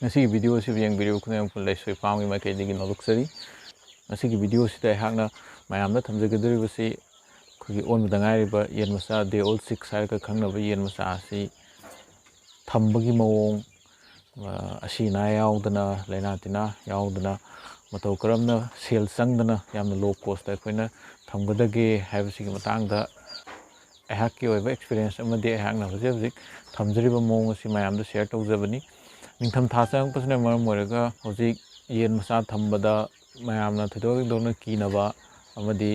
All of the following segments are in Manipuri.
Ngasi video si yang video kuna pun Laisoi farm ma kai digi nolukchari. Ngasi video si dai hakna mayam da thamjagadri basi khoi Onbada ngairiba yen masa day old 6 har ka khangna ba yen masa si thambagi maong asi na yaudana laina tina yaudana matau karamna sel changdana yamna low cost da khoina thamgadage haibasi gi matangda ahak ki oiba experience amade ahakna hojik thamjariba maong asi mayam da share tawjabani ningtham tha chang pasna maram moraga hojik yen masa thambada mayamna thidog dogna kinaba amadi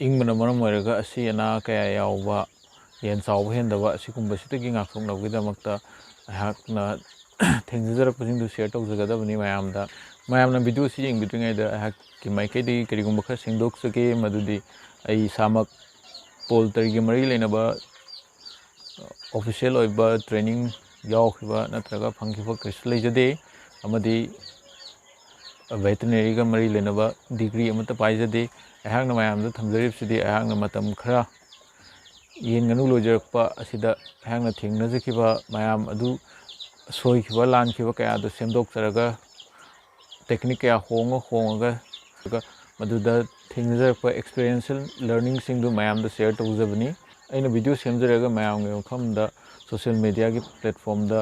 ingmana maram moraga asi ana kaya yauba yen chawba hendaba asikumba sitagi ngakthokna gidamakta ahakna thengjarak pasing du share tawjagadabani mayamna video si yeng bitringai da ahak ki maikei di karigumba kha singdok sake madudi ai samak polter gi mari lenaba official oiba training yaukhiba natraga phangkhiba krislai jade amadi veterinary ga mari lenaba degree amata paijade ahakna mayamda thamjarib sidi ahakna matam khara yen nganu lojarakpa asida ahakna thengnajakhiba mayam adu soikhiba lankhiba kaya adu semdok charaga technique kaya honga maduda thengnajakpa experiential learning singdu mayamda share tawjabani aina video semjaraga mayam ge khamda social media ki platform da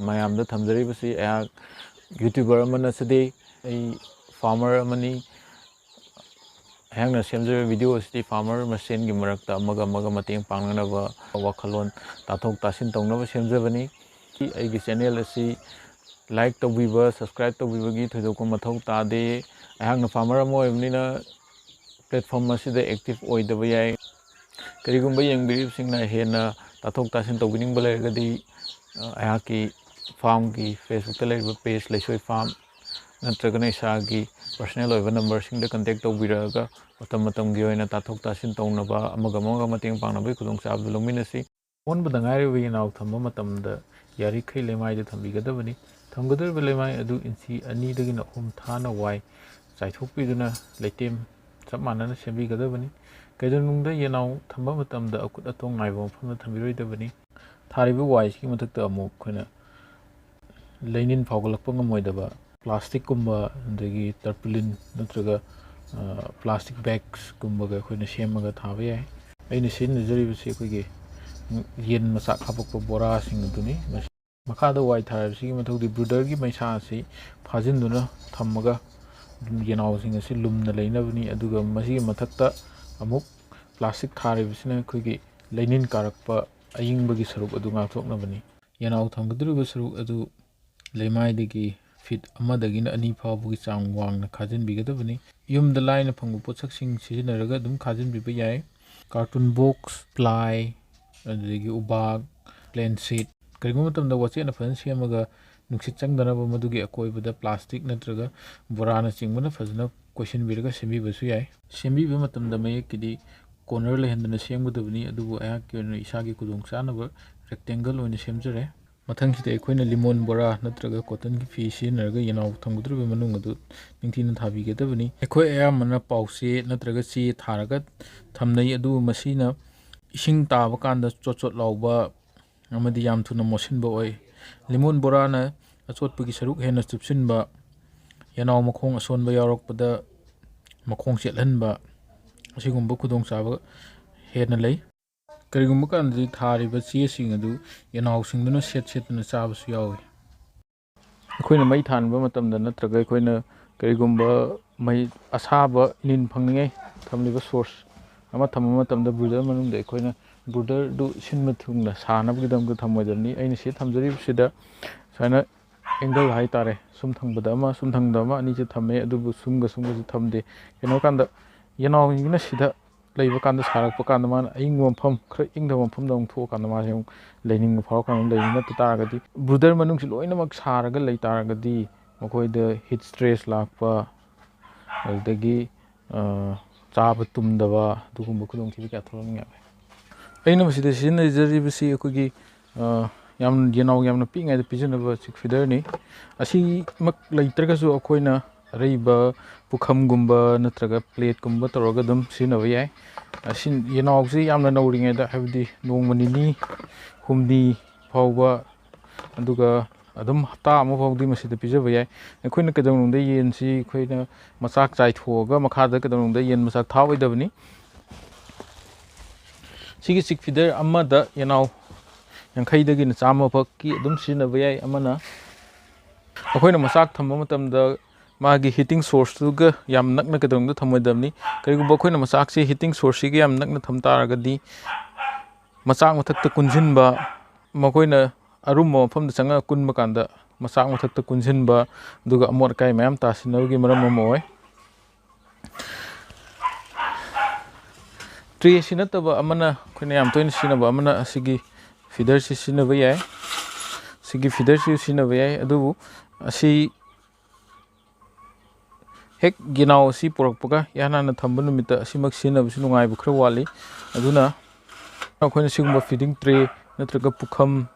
mayam da thamjaribasi ahak youtuber amana sade ai farmer amani ahakna semjara video asti farmer masen gi marakta amaga mateng pangnaba wakhalon tathok tasin tongnaba semjabani ai gi channel asi like tawbiba subscribe tawbiba gi thidok mathau tade ahakna farmer amoibnina platform asida active oidaba yai karigumba yengbirib singna hena tathok tasin tawbining balergadi ahaki farm ki Facebook ta laiba page Laisoi farm natragana isagi personal oiba number singda contact tawbiraga matam gi oina tathok tasin tawnaba amaga mateng pangnaba khudong chabdu longminasi Onbada ngairiba yenao thamba matamda yari khai lemai da thambigadabani thamgadaba lemai adu inchi 2 dagina 3 thana wai chaithokpiduna leitem chap manana sembigadabani kaidanungda yenao thamba matamda akut atong naiba mafamda thambiroidabani thariba wai ki mathakta amuk khoina leinin phaugalakpa ngamoidaba plastic kumba andagi tarpaulin natraga plastic bags kumba ga khoina semaga thaba yai aina sinnajaribasi khoige yen masa khapakpa bora sing aduni makhada wai tharabasi mathodi brooder gi maisa asi phajinduna thammaga yenao sing asi lumna leinabani aduga masi mathakta amuk plastic tharibasina khoige leinin karakpa ayingbagi saruk adu ngakthoknabani yenao thamgadriba saruk adu lemai dagi fit amadagina 2 phawbugi chang wangna khajinbigadabani yumda laina phangbu potsaksing sijinaraga dum khajinbiba yai cartoon box ply adagi ubag plain sheet kariguma tamda wachena fan semaga nuksit changdanaba madugi akoibada plastic natraga borana chingmana fajna question biraga sembibasu yai sembiba matamda mayekidi corner lehendana semgadabani adubu ayak kyona isagi kudong chanaba rectangle oina semjare mathang sida ekoina limon bora natraga cotton ki fi sinaraga yenao thamgudruba manung adu ningthina thabigadabani ekoi ayamana pause natraga chi tharaga thamnai adu masina ising taba kanda chot lauba amadi yam thuna mosinba oi limon borana achotpagi saruk hena chupsinba yenao makhong asonba yarakpada makhong chetlanba asigumba khudong chaba hena lei karigumba kandi thariba che sing adu yenao singduna setna chabasu yawi akoina mai thanba matamda natraga akoina karigumba mai asaba nin phangningai thamliba source ama thamma matamda brooder manungda akoina brooder du sinma thungna sanabgidamga thamoidani aina se thamjaribsida saina angle hai tare sum thangbada ama sum thangda ama ani je thamme adubu sumga thamde keno kanda yenao ngina sida leiba kanda sarakpa kanda man aing mafam khra ingda mafam dong tho kanda ma sem leining pharo kan leining ta taragadi brooder manung si loina mak saraga lei taragadi makoida heat stress lakpa adagi chaba tumdaba dugumba khudong thibi ka thorong ya aina masida sinnajaribasi akogi yam yenao yamna pingai da pijanaba chick feeder ni asi mak leitragasu akoina reiba pukhamgumba natraga plate gumba toroga dum sinaba yai asin yenao si yamna nauringai da habdi nongmani ni humdi phawba aduga ꯑꯗꯨꯝ ꯍꯞꯇꯥ ꯑꯃ ꯐꯥꯎꯗꯤ ꯃꯁꯤꯗ ꯄꯤꯖꯕ ꯌꯥꯏ ꯑꯩꯈꯣꯏꯅ ꯀꯩꯗꯧꯅꯨꯡꯗ ꯌꯦꯟꯁꯤ ꯑꯩꯈꯣꯏꯅ ꯃꯆꯥꯛ ꯆꯥꯏꯊꯣꯛꯑꯒ ꯃꯈꯥꯗ ꯀꯩꯗꯧꯅꯨꯡꯗ ꯌꯦꯟ ꯃꯆꯥꯛ ꯊꯥꯑꯣꯏꯗꯕꯅꯤ ꯁꯤꯒꯤ ꯆꯤꯛ ꯐꯤꯗꯔ ꯑꯃꯗ ꯌꯦꯅꯥꯎ 50ꯗꯒꯤꯅ 100 ꯐꯥꯎꯀꯤ ꯑꯗꯨꯝ ꯁꯤꯖꯤꯟꯅꯕ ꯌꯥꯏ ꯑꯃꯅ ꯑꯩꯈꯣꯏꯅ ꯃꯆꯥꯛ ꯊꯝꯕ ꯃꯇꯝꯗ ꯃꯥꯒꯤ ꯍꯤꯇꯤꯡ ꯁꯣꯔꯁꯇꯨꯒ ꯌꯥꯝ ꯅꯛꯅ ꯀꯩꯗꯧꯅꯨꯡꯗ ꯊꯝꯃꯣꯏꯗꯕꯅꯤ ꯀꯔꯤꯒꯨꯝꯕ ꯑꯩꯈꯣꯏꯅ ꯃꯆꯥꯛꯁꯤ ꯍꯤꯇꯤꯡ ꯁꯣꯔꯁꯁꯤꯒ ꯌꯥꯝ ꯅꯛꯅ ꯊꯝ ꯇꯥꯔꯒꯗꯤ ꯃꯆꯥꯛ ꯃꯊꯛꯇ ꯀꯨꯟꯁꯤꯟꯕ ꯃꯈꯣꯏꯅ ꯑꯔꯨꯝꯕ ꯃꯐꯝꯗ ꯆꯪꯉꯒ ꯀꯨꯟꯕ ꯀꯥꯟꯗ ꯃꯆꯥꯛ ꯃꯊꯛꯇ ꯀꯨꯟꯁꯤꯟꯕ ꯑꯗꯨꯒ ꯑꯃꯣꯠ ꯑꯀꯥꯏ ꯃꯌꯥꯝ ꯇꯥꯁꯤꯟꯅꯕꯒꯤ ꯃꯔꯝ ꯑꯃ ꯑꯣꯏ ꯇ꯭ꯔꯦꯁꯤ ꯅꯠꯇꯕ ꯑꯃꯅ ꯑꯩꯈꯣꯏꯅ ꯌꯥꯝ ꯇꯣꯏꯅ ꯁꯤꯖꯤꯟꯅꯕ ꯑꯃꯅ ꯑꯁꯤꯒꯤ ꯐꯤꯗꯔꯁꯤ ꯁꯤꯖꯤꯟꯅꯕ ꯌꯥꯏ ꯁꯤꯒꯤ ꯐꯤꯗꯔꯁꯤ ꯁꯤꯖꯤꯟꯅꯕ ꯌꯥꯏ ꯑꯗꯨꯕꯨ ꯑꯁꯤ ꯍꯦꯛ ꯌꯦꯅꯥꯎ ꯑꯁꯤ ꯄꯨꯔꯛꯄꯒ ꯏꯍꯥꯟ ꯍꯥꯟꯅ ꯊꯝꯕ ꯅꯨꯃꯤꯠꯇ ꯑꯁꯤꯃꯛ ꯁꯤꯖꯤꯟꯅꯕꯁꯤ ꯅꯨꯡꯉꯥꯏꯕ ꯈꯔ ꯋꯥꯠꯂꯤ ꯑꯗꯨꯅ ꯑꯩꯈꯣꯏꯅ ꯁꯤꯒꯨꯝꯕ ꯐꯤꯗꯤꯡ ꯇ꯭ꯔꯦ ꯅꯠꯇ꯭ꯔꯒ ꯄꯨꯈꯝ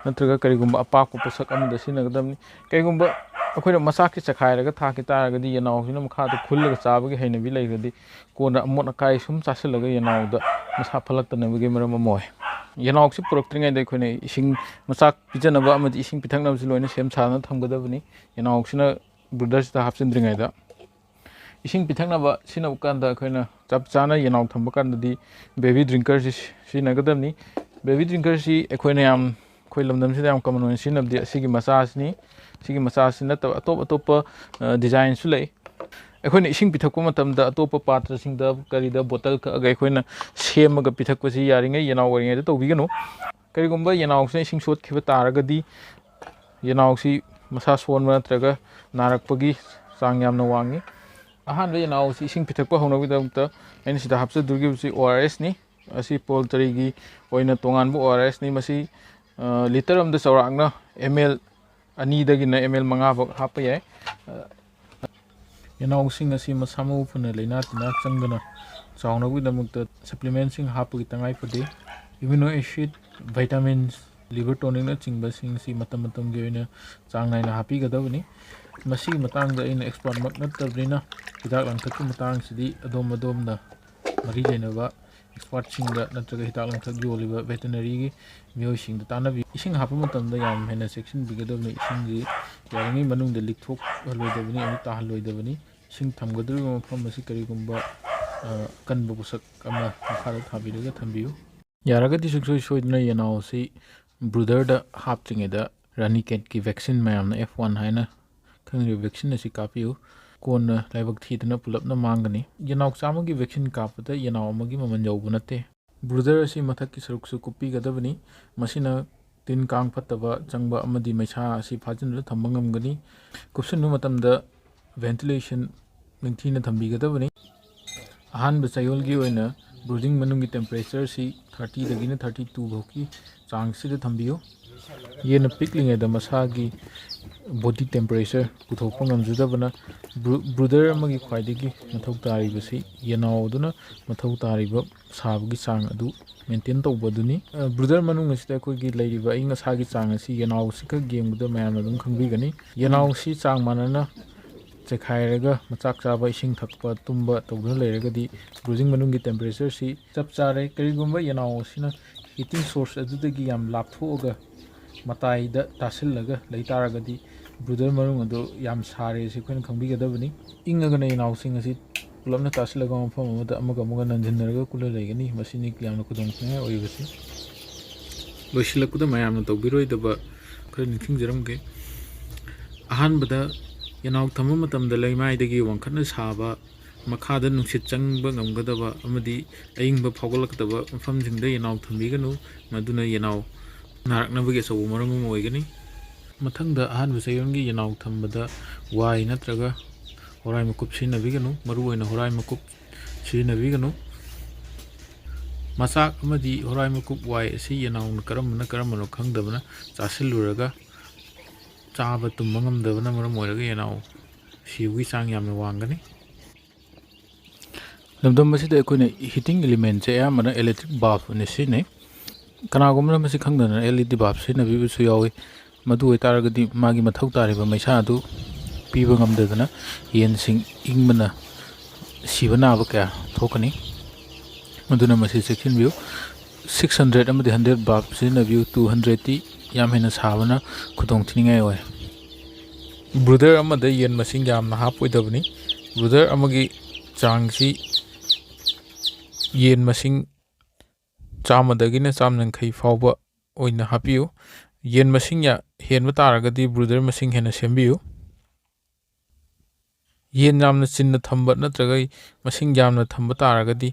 ꯅꯠꯇ꯭ꯔꯒ ꯀꯔꯤꯒꯨꯝꯕ ꯑꯄꯥꯛꯄ ꯄꯣꯠꯁꯛ ꯑꯃꯗ ꯁꯤꯖꯤꯟꯅꯒꯗꯕꯅꯤ ꯀꯔꯤꯒꯨꯝꯕ ꯑꯩꯈꯣꯏꯅ ꯃꯆꯥꯛꯁꯤ ꯆꯈꯥꯏꯔꯒ ꯊꯥꯛꯈꯤ ꯇꯥꯔꯒꯗꯤ ꯌꯦꯅꯥꯎꯁꯤꯅ ꯃꯈꯥꯗ ꯈꯨꯜꯂꯒ ꯆꯥꯕꯒꯤ ꯍꯩꯅꯕꯤ ꯂꯩꯔꯒꯗꯤ ꯀꯣꯟꯅ ꯑꯃꯣꯠ ꯑꯀꯥꯏ ꯁꯨꯝ ꯆꯥꯁꯤꯜꯂꯒ ꯌꯦꯅꯥꯎꯗ ꯃꯁꯥ ꯐꯠꯂꯛꯇꯅꯕꯒꯤ ꯃꯔꯝ ꯑꯃ ꯑꯣꯏ ꯌꯦꯅꯥꯎꯁꯤ ꯄꯨꯔꯛꯇ꯭ꯔꯤꯉꯩꯗ ꯑꯩꯈꯣꯏꯅ ꯏꯁꯤꯡ ꯃꯆꯥꯛ ꯄꯤꯖꯅꯕ ꯑꯃꯗꯤ ꯏꯁꯤꯡ ꯄꯤꯊꯛꯅꯕꯁꯤ ꯂꯣꯏꯅ ꯁꯦꯝ ꯁꯥꯗꯨꯅ ꯊꯝꯒꯗꯕꯅꯤ ꯌꯦꯅꯥꯎꯁꯤꯅ ꯕ꯭ꯔꯨꯗꯔꯁꯤꯗ ꯍꯥꯞꯆꯤꯟꯗ꯭ꯔꯤꯉꯩꯗ ꯏꯁꯤꯡ ꯄꯤꯊꯛꯅꯕ ꯁꯤꯖꯤꯟꯅꯕ ꯀꯥꯟꯗ ꯑꯩꯈꯣꯏꯅ ꯆꯞ ꯆꯥꯅ ꯌꯦꯅꯥꯎ ꯊꯝꯕ ꯀꯥꯟꯗꯗꯤ ꯕꯦꯕꯤ ꯗ꯭ꯔꯤꯡꯀꯔꯁꯤ ꯁꯤꯖꯤꯟꯅꯒꯗꯕꯅꯤ ꯕꯦꯕꯤ ꯗ꯭ꯔꯤꯡꯀꯔꯁꯤ ꯑꯩꯈꯣꯏꯅ ꯑꯩꯈꯣꯏ ꯂꯝꯗꯝꯁꯤꯗ ꯌꯥꯝ ꯀꯃꯟ ꯑꯣꯏꯅ ꯁꯤꯖꯤꯟꯅꯕꯗꯤ ꯑꯁꯤꯒꯤ ꯃꯆꯥꯁꯤꯅꯤ ꯁꯤꯒꯤ ꯃꯆꯥꯁꯤ ꯅꯠꯇꯕ ꯑꯇꯣꯞ ꯑꯇꯣꯞꯄ ꯗꯤꯖꯥꯏꯟꯁꯨ ꯂꯩ ꯑꯩꯈꯣꯏꯅ ꯏꯁꯤꯡ ꯄꯤꯊꯛꯄ ꯃꯇꯝꯗ ꯑꯇꯣꯞꯄ ꯄꯥꯇ꯭ꯔꯁꯤꯡꯗ ꯀꯔꯤꯗ ꯕꯣꯇꯜ ꯀꯛꯑꯒ ꯑꯩꯈꯣꯏꯅ ꯁꯦꯝꯃꯒ ꯄꯤꯊꯛꯄꯁꯤ ꯌꯥꯔꯤꯉꯩ ꯌꯦꯅꯥꯎ ꯑꯣꯏꯔꯤꯉꯩꯗ ꯇꯧꯕꯤꯒꯅꯨ ꯀꯔꯤꯒꯨꯝꯕ ꯌꯦꯅꯥꯎꯁꯤꯅ ꯏꯁꯤꯡ ꯁꯣꯠꯈꯤꯕ ꯇꯥꯔꯒꯗꯤ ꯌꯦꯅꯥꯎꯁꯤ ꯃꯁꯥ ꯁꯣꯟꯕ ꯅꯠꯇ꯭ꯔꯒ ꯅꯥꯔꯛꯄꯒꯤ ꯆꯥꯡ ꯌꯥꯝꯅ ꯋꯥꯡꯉꯤ ꯑꯍꯥꯟꯕ ꯌꯦꯅꯥꯎꯁꯤ ꯏꯁꯤꯡ ꯄꯤꯊꯛꯄ ꯍꯧꯅꯕꯒꯤꯗꯃꯛꯇ ꯑꯩꯅ ꯁꯤꯗ ꯍꯥꯞꯆꯗꯣꯔꯤꯕꯁꯤ ORSꯅꯤ ꯑꯁꯤ ꯄꯣꯜꯇ꯭ꯔꯤꯒꯤ ꯑꯣꯏꯅ ꯇꯣꯉꯥꯟꯕ ORSꯅꯤ ꯃꯁꯤ ꯂꯤꯇꯔ ꯑꯃꯗ ꯆꯥꯎꯔꯥꯛꯅ ML 2ꯗꯒꯤꯅ ML 5 ꯐꯥꯎ ꯍꯥꯞꯄ ꯌꯥꯏ ꯌꯦꯅꯥꯎꯁꯤꯡ ꯑꯁꯤ ꯃꯁꯥ ꯃꯎ ꯐꯅ ꯂꯩꯅꯥ ꯇꯤꯟꯅꯥ ꯆꯪꯗꯅ ꯆꯥꯎꯅꯕꯒꯤꯗꯃꯛꯇ ꯁꯄ꯭ꯂꯤꯃꯦꯟꯁꯤꯡ ꯍꯥꯞꯄꯒꯤ ꯇꯉꯥꯏ ꯐꯗꯦ ꯏꯝꯃꯨꯅꯣ ꯑꯦꯁꯤഡ് ꯚꯥꯏꯇꯥꯃꯤꯟꯁ ꯂꯤꯚꯔ ꯇꯣꯅꯤꯛꯅꯆꯤꯡꯕꯁꯤꯡ ꯑꯁꯤ ꯃꯇꯝ ꯃꯇꯝꯒꯤ ꯑꯣꯏꯅ ꯆꯥꯡ ꯅꯥꯏꯅ ꯍꯥꯞꯄꯤꯒꯗꯕꯅꯤ ꯃꯁꯤꯒꯤ ꯃꯇꯥꯡꯗ ꯑꯩꯅ ꯑꯦꯛꯁꯄꯥꯔꯠꯃꯛ ꯅꯠꯇꯕꯅꯤꯅ ꯍꯤꯗꯥꯛ ꯂꯥꯡꯊꯛꯀꯤ ꯃꯇꯥꯡꯁꯤꯗꯤ ꯑꯗꯣꯝꯅ ꯃꯔꯤ ꯂꯩꯅꯕ ꯑꯦꯛꯁꯄꯥꯔꯠꯁꯤꯡꯗ ꯅꯠꯇ꯭ꯔꯒ ꯍꯤꯗꯥꯛ ꯂꯥꯡꯊꯛ ꯌꯣꯜꯂꯤꯕ ꯚꯦꯇꯅꯔꯤꯒꯤ ꯃꯤꯑꯣꯏꯁꯤꯡꯗ ꯇꯥꯟꯅꯕꯤ ꯏꯁꯤꯡ ꯍꯥꯞꯄ ꯃꯇꯝꯗ ꯌꯥꯝ ꯍꯦꯟꯅ ꯆꯦꯛꯁꯤꯟꯕꯤꯒꯗꯕꯅꯤ ꯏꯁꯤꯡꯁꯤ ꯌꯥꯔꯤꯉꯩ ꯃꯅꯨꯡꯗ ꯂꯤꯛꯊꯣꯛꯍꯜꯂꯣꯏꯗꯕꯅꯤ ꯑꯃꯗꯤ ꯇꯥꯍꯜꯂꯣꯏꯗꯕꯅꯤ ꯏꯁꯤꯡ ꯊꯝꯒꯗꯧꯔꯤꯕ ꯃꯐꯝ ꯑꯁꯤ ꯀꯔꯤꯒꯨꯝꯕ ꯑꯀꯟꯕ ꯄꯣꯠꯁꯛ ꯑꯃ ꯃꯈꯥꯗ ꯊꯥꯕꯤꯔꯒ ꯊꯝꯕꯤꯌꯨ ꯌꯥꯔꯒꯗꯤ ꯁꯨꯡꯁꯣꯏ ꯁꯣꯏꯗꯅ ꯌꯦꯅꯥꯎ ꯑꯁꯤ ꯕ꯭ꯔꯨꯗꯔꯗ ꯍꯥꯞꯇ꯭ꯔꯤꯉꯩꯗ ꯔꯥꯅꯤꯀꯦꯠꯀꯤ ꯚꯦꯛꯁꯤꯟ ꯃꯌꯥꯝꯅ F1 ꯍꯥꯏꯅ ꯈꯪꯅꯔꯤꯕ ꯚꯦꯛꯁꯤꯟ ꯑꯁꯤ ꯀꯥꯞꯄꯤꯌꯨ ꯀꯣꯟꯅ ꯂꯥꯏꯕꯛ ꯊꯤꯗꯅ ꯄꯨꯂꯞꯅ ꯃꯥꯡꯒꯅꯤ ꯌꯦꯅꯥꯎ 100ꯒꯤ ꯚꯦꯛꯁꯤꯟ ꯀꯥꯞꯄꯗ ꯌꯦꯅꯥꯎ ꯑꯃꯒꯤ ꯃꯃꯜ ꯌꯧꯕ ꯅꯠꯇꯦ ꯕ꯭ꯔꯨꯗꯔ ꯑꯁꯤ ꯃꯊꯛꯀꯤ ꯁꯔꯨꯛꯁꯨ ꯀꯨꯞꯄꯤꯒꯗꯕꯅꯤ ꯃꯁꯤꯅ ꯇꯤꯟ ꯀꯥꯡ ꯐꯠꯇꯕ ꯆꯪꯕ ꯑꯃꯗꯤ ꯃꯩꯁꯥ ꯑꯁꯤ ꯐꯥꯖꯤꯟꯗꯨꯅ ꯊꯝꯕ ꯉꯝꯒꯅꯤ ꯀꯨꯞꯁꯤꯟꯕ ꯃꯇꯝꯗ ꯚꯦꯟꯇꯤꯂꯦꯁꯟ ꯅꯤꯡꯊꯤꯅ ꯊꯝꯕꯤꯒꯗꯕꯅꯤ ꯑꯍꯥꯟꯕ ꯆꯌꯣꯜꯒꯤ ꯑꯣꯏꯅ ꯕ꯭ꯔꯨꯗꯤꯡ ꯃꯅꯨꯡꯒꯤ ꯇꯦꯝꯄꯔꯦꯆꯔꯁꯤ 30ꯗꯒꯤꯅ 32 ꯐꯥꯎꯒꯤ ꯆꯥꯡꯁꯤꯗ ꯊꯝꯕꯤꯌꯨ ꯌꯦꯟꯅ ꯄꯤꯛꯂꯤꯉꯩꯗ ꯃꯁꯥꯒꯤ ꯕꯣꯗꯤ ꯇꯦꯝꯄꯔꯦꯆꯔ ꯄꯨꯊꯣꯛꯄ ꯉꯝꯖꯗꯕꯅ ꯕ꯭ꯔꯨꯗꯔ ꯑꯃꯒꯤ ꯈ꯭ꯋꯥꯏꯗꯒꯤ ꯃꯊꯧ ꯇꯥꯔꯤꯕꯁꯤ ꯌꯦꯅꯥꯎ ꯑꯗꯨꯅ ꯃꯊꯧ ꯇꯥꯔꯤꯕ ꯁꯥꯕꯒꯤ ꯆꯥꯡ ꯑꯗꯨ ꯃꯦꯟꯇꯦꯟ ꯇꯧꯕꯗꯨꯅꯤ ꯕ꯭ꯔꯨꯗꯔ ꯃꯅꯨꯡ ꯑꯁꯤꯗ ꯑꯩꯈꯣꯏꯒꯤ ꯂꯩꯔꯤꯕ ꯑꯏꯪ ꯑꯁꯥꯒꯤ ꯆꯥꯡ ꯑꯁꯤ ꯌꯦꯅꯥꯎ ꯑꯁꯤꯈꯛ ꯌꯦꯡꯕꯗ ꯃꯌꯥꯝꯅ ꯑꯗꯨꯝ ꯈꯪꯕꯤꯒꯅꯤ ꯌꯦꯅꯥꯎꯁꯤ ꯆꯥꯡ ꯃꯥꯟꯅꯅ ꯆꯦꯈꯥꯏꯔꯒ ꯃꯆꯥꯛ ꯆꯥꯕ ꯏꯁꯤꯡ ꯊꯛꯄ ꯇꯨꯝꯕ ꯇꯧꯗꯨꯅ ꯂꯩꯔꯒꯗꯤ ꯕ꯭ꯔꯨꯗꯤꯡ ꯃꯅꯨꯡꯒꯤ ꯇꯦꯝꯄꯔꯦꯆꯔꯁꯤ ꯆꯞ ꯆꯥꯔꯦ ꯀꯔꯤꯒꯨꯝꯕ ꯌꯦꯅꯥꯎ ꯑꯁꯤꯅ ꯍꯤꯇꯤꯡ ꯁꯣꯔꯁ ꯑꯗꯨꯗꯒꯤ ꯌꯥꯝ ꯂꯥꯞꯊꯣꯛꯑꯒ ꯃꯇꯥꯏꯗ ꯇꯥꯁꯤꯜꯂꯒ ꯂꯩ ꯇꯥꯔꯒꯗꯤ ꯕ꯭ꯔꯨꯗꯔ ꯃꯅꯨꯡ ꯑꯗꯨ ꯌꯥꯝ ꯁꯥꯔꯦ ꯑꯁꯤ ꯑꯩꯈꯣꯏꯅ ꯈꯪꯕꯤꯒꯗꯕꯅꯤ ꯏꯪꯉꯒꯅ ꯌꯦꯅꯥꯎꯁꯤꯡ ꯑꯁꯤ ꯄꯨꯂꯞꯅ ꯇꯥꯁꯤꯜꯂꯒ ꯃꯐꯝ ꯑꯃꯗ ꯑꯃꯒ ꯅꯟꯁꯤꯟꯅꯔꯒ ꯀꯨꯜꯂ ꯂꯩꯒꯅꯤ ꯃꯁꯤꯅꯤ ꯌꯥꯝꯅ ꯈꯨꯗꯣꯡꯊꯤꯅꯤꯡꯉꯥꯏ ꯑꯣꯏꯕꯁꯤ ꯂꯣꯏꯁꯤꯜꯂꯛꯄꯗ ꯃꯌꯥꯝꯅ ꯇꯧꯕꯤꯔꯣꯏꯗꯕ ꯈꯔ ꯅꯤꯡꯁꯤꯡꯖꯔꯝꯒꯦ ꯑꯍꯥꯟꯕꯗ ꯌꯦꯅꯥꯎ ꯊꯝꯕ ꯃꯇꯝꯗ ꯂꯩꯃꯥꯏꯗꯒꯤ ꯋꯥꯡꯈꯠꯅ ꯁꯥꯕ ꯃꯈꯥꯗ ꯅꯨꯡꯁꯤꯠ ꯆꯪꯕ ꯉꯝꯒꯗꯕ ꯑꯃꯗꯤ ꯑꯏꯪꯕ ꯐꯥꯎꯒꯠꯂꯛꯇꯕ ꯃꯐꯝꯁꯤꯡꯗ ꯌꯦꯅꯥꯎ ꯊꯝꯕꯤꯒꯅꯨ ꯃꯗꯨꯅ ꯌꯦꯅꯥꯎ ꯅꯥꯔꯛꯅꯕꯒꯤ ꯑꯆꯧꯕ ꯃꯔꯝ ꯑꯃ ꯑꯣꯏꯒꯅꯤ ꯃꯊꯪꯗ ꯑꯍꯥꯟꯕ ꯆꯌꯣꯜꯒꯤ ꯌꯦꯅꯥꯎ ꯊꯝꯕꯗ ꯋꯥꯏ ꯅꯠꯇ꯭ꯔꯒ ꯍꯣꯔꯥꯏ ꯃꯀꯨꯞ ꯁꯤꯖꯤꯟꯅꯕꯤꯒꯅꯨ ꯃꯔꯨꯑꯣꯏꯅ ꯍꯣꯔꯥꯏ ꯃꯀꯨꯞ ꯁꯤꯖꯤꯟꯅꯕꯤꯒꯅꯨ ꯃꯆꯥꯛ ꯑꯃꯗꯤ ꯍꯣꯔꯥꯏ ꯃꯀꯨꯞ ꯋꯥꯏ ꯑꯁꯤ ꯌꯦꯅꯥꯎꯅ ꯀꯔꯝꯕꯅꯣ ꯈꯪꯗꯕꯅ ꯆꯥꯁꯤꯜꯂꯨꯔꯒ ꯆꯥꯕ ꯇꯨꯝꯕ ꯉꯝꯗꯕꯅ ꯃꯔꯝ ꯑꯣꯏꯔꯒ ꯌꯦꯅꯥꯎ ꯁꯤꯕꯒꯤ ꯆꯥꯡ ꯌꯥꯝꯅ ꯋꯥꯡꯒꯅꯤ ꯂꯝꯗꯝ ꯑꯁꯤꯗ ꯑꯩꯈꯣꯏꯅ ꯍꯤꯇꯤꯡ ꯑꯦꯂꯤꯃꯦꯟꯁꯦ ꯑꯌꯥꯝꯕꯅ ꯏꯂꯦꯛꯇ꯭ꯔꯤꯛ ꯕꯜꯕ ꯑꯣꯏꯅ ꯁꯤꯖꯤꯟꯅꯩ ꯀꯅꯥꯒꯨꯝꯕꯅ ꯃꯁꯤ ꯈꯪꯗꯅ LED ꯕꯜꯕ ꯁꯤꯖꯤꯟꯅꯕꯤꯕꯁꯨ ꯌꯥꯎꯏ ꯃꯗꯨ ꯑꯣꯏꯇꯥꯔꯒꯗꯤ ꯃꯥꯒꯤ ꯃꯊꯧ ꯇꯥꯔꯤꯕ ꯃꯩꯁꯥ ꯑꯗꯨ ꯄꯤꯕ ꯉꯝꯗꯗꯅ ꯌꯦꯟꯁꯤꯡ ꯏꯪꯕꯅ ꯁꯤꯕ ꯅꯥꯕ ꯀꯌꯥ ꯊꯣꯛꯀꯅꯤ ꯑꯗꯨꯅ ꯃꯁꯤ ꯆꯦꯛꯁꯤꯟꯕꯤꯌꯨ 600 ꯑꯃꯗꯤ 100 ꯕꯜꯕ ꯁꯤꯖꯤꯟꯅꯕꯤꯌꯨ 200ꯇꯤ ꯌꯥꯝ ꯍꯦꯟꯅ ꯁꯥꯕꯅ ꯈꯨꯗꯣꯡ ꯊꯤꯅꯤꯡꯉꯥꯏ ꯑꯣꯏ꯫ ꯕ꯭ꯔꯨꯗꯔ ꯑꯃꯗ ꯌꯦꯟ ꯃꯁꯤꯡ ꯌꯥꯝꯅ ꯍꯥꯞꯄꯣꯏꯗꯕꯅꯤ꯫ ꯕ꯭ꯔꯨꯗꯔ ꯑꯃꯒꯤ ꯆꯥꯡꯁꯤ ꯌꯦꯟ ꯃꯁꯤꯡ 100ꯗꯒꯤꯅ 150 ꯐꯥꯎꯕ ꯑꯣꯏꯅ ꯍꯥꯞꯄꯤꯌꯨ꯫ ꯌꯦꯟ ꯃꯁꯤꯡ ꯍꯦꯟꯕ ꯇꯥꯔꯒꯗꯤ ꯕ꯭ꯔꯨꯗꯔ ꯃꯁꯤꯡ ꯍꯦꯟꯅ ꯁꯦꯝꯕꯤꯌꯨ꯫ ꯌꯦꯟ ꯌꯥꯝꯅ ꯆꯤꯟꯅ ꯊꯝꯕ ꯅꯠꯇ꯭ꯔꯒ ꯃꯁꯤꯡ ꯌꯥꯝꯅ ꯊꯝꯕ ꯇꯥꯔꯒꯗꯤ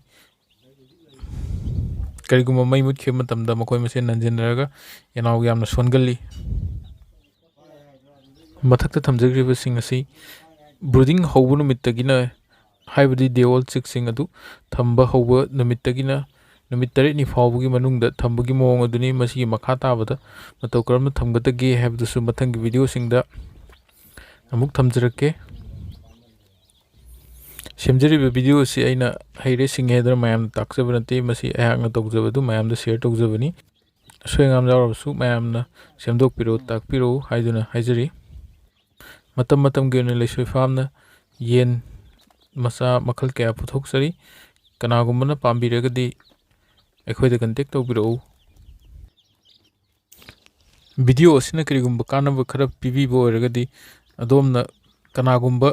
ꯀꯔꯤꯒꯨꯝꯕ ꯃꯩ ꯃꯨꯠꯈꯤꯕ ꯃꯇꯝꯗ ꯃꯈꯣꯏ ꯃꯁꯦꯟ ꯅꯟꯁꯤꯟꯅꯔꯒ ꯌꯦꯅꯥꯎ ꯌꯥꯝꯅ ꯁꯣꯟꯒꯜꯂꯤ꯫ ꯃꯊꯛꯇ ꯊꯝꯖꯈ꯭ꯔꯤꯕꯁꯤꯡ ꯑꯁꯤ ꯕ꯭ꯔꯨꯗꯤꯡ ꯍꯧꯕ ꯅꯨꯃꯤꯠꯇꯒꯤꯅ ꯍꯥꯏꯕꯗꯤ ꯗꯦ ꯑꯣꯜ ꯆꯤꯛꯁꯤꯡ ꯑꯗꯨ ꯊꯝꯕ ꯍꯧꯕ ꯅꯨꯃꯤꯠꯇꯒꯤꯅ ꯅꯨꯃꯤꯠ 9ꯅꯤ ꯐꯥꯎꯕꯒꯤ ꯃꯅꯨꯡꯗ ꯊꯝꯕꯒꯤ ꯃꯑꯣꯡ ꯑꯗꯨꯅꯤ꯫ ꯃꯁꯤꯒꯤ ꯃꯈꯥ ꯇꯥꯕꯗ ꯃꯇꯧ ꯀꯔꯝꯅ ꯊꯝꯒꯗꯒꯦ ꯍꯥꯏꯕꯗꯨꯁꯨ ꯃꯊꯪꯒꯤ ꯚꯤꯗꯤꯑꯣꯁꯤꯡꯗ ꯑꯃꯨꯛ ꯊꯝꯖꯔꯛꯀꯦ꯫ ꯁꯦꯝꯖꯔꯤꯕ ꯚꯤꯗꯤꯑꯣ ꯑꯁꯤ ꯑꯩꯅ ꯍꯩꯔꯦ ꯁꯤꯡꯉꯦ ꯍꯥꯏꯗꯨꯅ ꯃꯌꯥꯝꯗ ꯇꯥꯛꯆꯕ ꯅꯠꯇꯦ, ꯃꯁꯤ ꯑꯩꯍꯥꯛꯅ ꯇꯧꯖꯕꯗꯨ ꯃꯌꯥꯝꯗ ꯁꯤꯌꯔ ꯇꯧꯖꯕꯅꯤ꯫ ꯑꯁꯣꯏ ꯑꯉꯥꯝ ꯌꯥꯎꯔꯕꯁꯨ ꯃꯌꯥꯝꯅ ꯁꯦꯝꯗꯣꯛꯄꯤꯔꯛꯎ ꯇꯥꯛꯄꯤꯔꯛꯎ ꯍꯥꯏꯗꯨꯅ ꯍꯥꯏꯖꯔꯤ꯫ ꯃꯇꯝ ꯃꯇꯝꯒꯤ ꯑꯣꯏꯅ ꯂꯩꯁꯣꯏ ꯐꯥꯔꯝꯅ ꯌꯦꯟ ꯃꯆꯥ ꯃꯈꯜ ꯀꯌꯥ ꯄꯨꯊꯣꯛꯆꯔꯤ꯫ ꯀꯅꯥꯒꯨꯝꯕꯅ ꯄꯥꯝꯕꯤꯔꯒꯗꯤ ꯑꯩꯈꯣꯏꯗ ꯀꯟꯇꯦꯛ ꯇꯧꯕꯤꯔꯛꯎ꯫ ꯚꯤꯗꯤꯑꯣ ꯑꯁꯤꯅ ꯀꯔꯤꯒꯨꯝꯕ ꯀꯥꯟꯅꯕ ꯈꯔ ꯄꯤꯕꯤꯕ ꯑꯣꯏꯔꯒꯗꯤ ꯑꯗꯣꯝꯅ ꯀꯅꯥꯒꯨꯝꯕ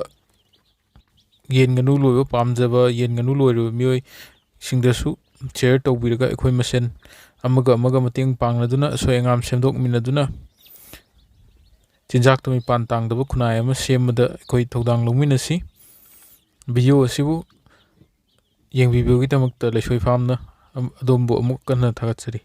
ꯌꯦꯟ ꯉꯥꯅꯨ ꯂꯣꯏꯕ ꯄꯥꯝꯖꯕ ꯌꯦꯟ ꯉꯥꯅꯨ ꯂꯣꯏꯔꯤꯕ ꯃꯤꯑꯣꯏꯁꯤꯡꯗꯁꯨ ꯁꯤꯌꯔ ꯇꯧꯕꯤꯔꯒ ꯑꯩꯈꯣꯏ ꯃꯁꯦꯟ ꯑꯃꯒ ꯑꯃꯒ ꯃꯇꯦꯡ ꯄꯥꯡꯅꯗꯨꯅ ꯑꯁꯣꯏ ꯑꯉꯥꯝ ꯁꯦꯝꯗꯣꯛꯃꯤꯟꯅꯗꯨꯅ ꯆꯤꯟꯖꯥꯛꯇ ꯃꯤꯄꯥꯟ ꯇꯥꯡꯗꯕ ꯈꯨꯟꯅꯥꯏ ꯑꯃ ꯁꯦꯝꯕꯗ ꯑꯩꯈꯣꯏ ꯊꯧꯗꯥꯡ ꯂꯧꯃꯤꯟꯅꯁꯤ꯫ ꯚꯤꯗꯤꯑꯣ ꯑꯁꯤꯕꯨ ꯌꯦꯡꯕꯤꯕꯒꯤꯗꯃꯛꯇ ꯂꯩꯁꯣꯏ ꯐꯥꯔꯝꯅ ꯑꯗꯣꯝꯕꯨ ꯑꯃꯨꯛ ꯍꯟꯅ ꯊꯥꯒꯠꯆꯔꯤ꯫